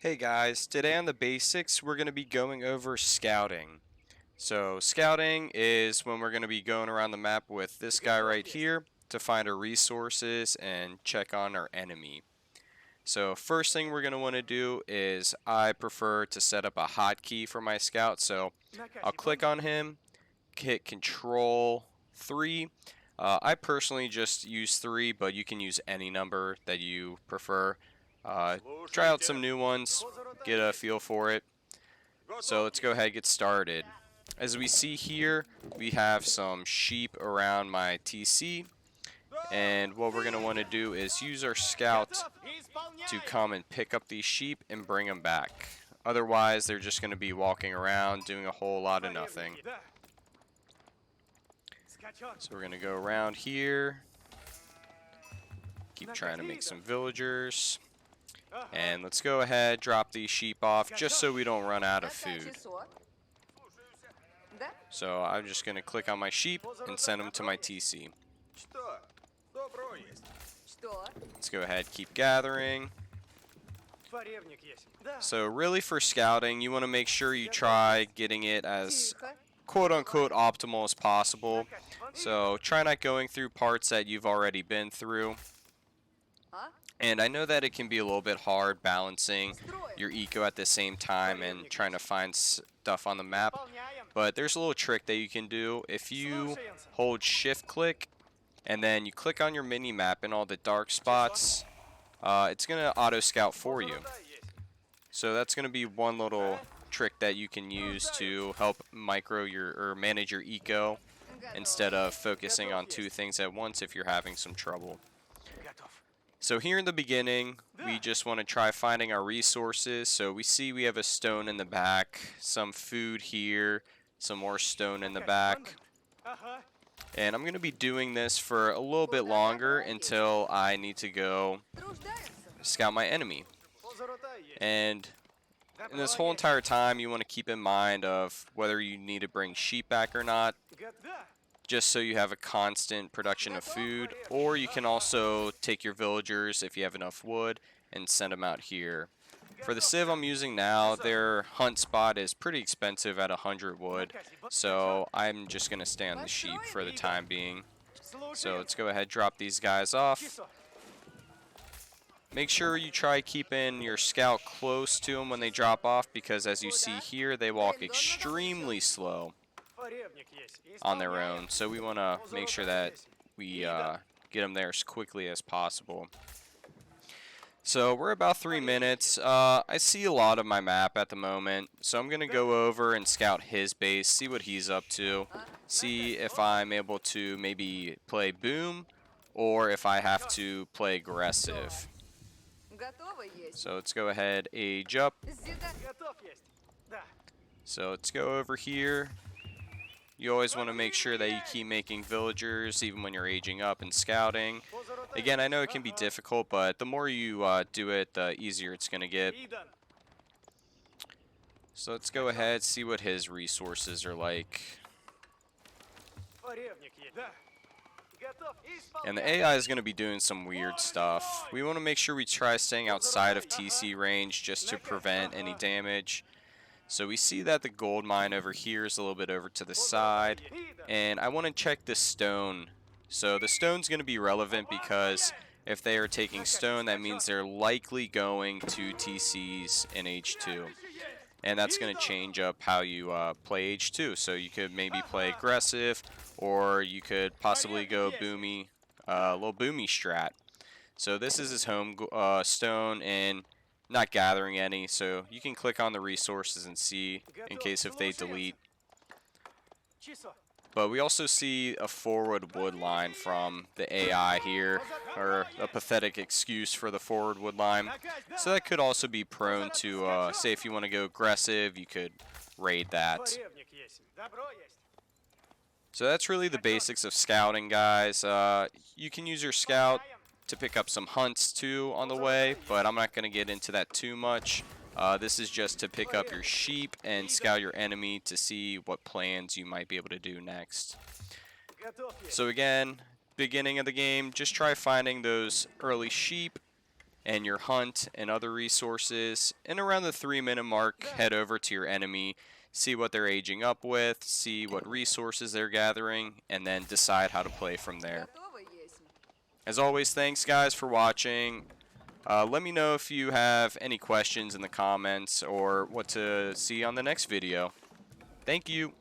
Hey guys, today on the basics we're going to be going over scouting. So scouting is when we're going to be going around the map with this guy right here to find our resources and check on our enemy. So first thing we're going to want to do is I prefer to set up a hotkey for my scout. So I'll click on him, hit Control 3. I personally just use 3, but you can use any number that you prefer. Try out some new ones, get a feel for it. So let's go ahead and get started. As we see here, we have some sheep around my TC. And what we're going to want to do is use our scout to come and pick up these sheep and bring them back. Otherwise, they're just going to be walking around doing a whole lot of nothing. So we're going to go around here. Keep trying to make some villagers. And let's go ahead, drop these sheep off just so we don't run out of food. So I'm just going to click on my sheep and send them to my TC. Let's go ahead, keep gathering. So really for scouting, you want to make sure you try getting it as quote-unquote optimal as possible. So try not going through parts that you've already been through. And I know that it can be a little bit hard balancing your eco at the same time and trying to find stuff on the map. But there's a little trick that you can do. If you hold shift click and then you click on your mini map in all the dark spots, it's going to auto scout for you. So that's going to be one little trick that you can use to help manage your eco instead of focusing on two things at once if you're having some trouble. So here in the beginning, we just want to try finding our resources. So we see we have a stone in the back, some food here, some more stone in the back. And I'm going to be doing this for a little bit longer until I need to go scout my enemy. And in this whole entire time, you want to keep in mind of whether you need to bring sheep back or not, just so you have a constant production of food, or you can also take your villagers if you have enough wood and send them out here. For the civ I'm using now, their hunt spot is pretty expensive at 100 wood, so I'm just going to stay on the sheep for the time being. So let's go ahead, drop these guys off. Make sure you try keeping your scout close to them when they drop off, because as you see here, they walk extremely slow on their own. So we want to make sure that we get them there as quickly as possible. So we're about 3 minutes. I see a lot of my map at the moment, so I'm going to go over and scout his base, see what he's up to, see if I'm able to maybe play boom or if I have to play aggressive. So let's go ahead, age up. So let's go over here. You always want to make sure that you keep making villagers even when you're aging up and scouting. Again, I know it can be difficult, but the more you do it, the easier it's going to get. So let's go ahead, see what his resources are like. And the AI is going to be doing some weird stuff. We want to make sure we try staying outside of TC range just to prevent any damage. So we see that the gold mine over here is a little bit over to the side, and I want to check the stone. So the stone's going to be relevant because if they are taking stone, that means they're likely going to TCs in H2. And that's going to change up how you play H2. So you could maybe play aggressive, or you could possibly go boomy, little boomy strat. So this is his home stone, and not gathering any, so you can click on the resources and see in case if they delete. But we also see a forward wood line from the AI here, or a pathetic excuse for the forward wood line. So that could also be prone to, say if you want to go aggressive, you could raid that. So that's really the basics of scouting, guys. You can use your scout to pick up some hunts too on the way, but I'm not going to get into that too much. This is just to pick up your sheep and scout your enemy to see what plans you might be able to do next. So again, beginning of the game, just try finding those early sheep and your hunt and other resources. And around the 3-minute mark, head over to your enemy, see what they're aging up with, see what resources they're gathering, and then decide how to play from there. As always, thanks guys for watching. Let me know if you have any questions in the comments or what to see on the next video. Thank you.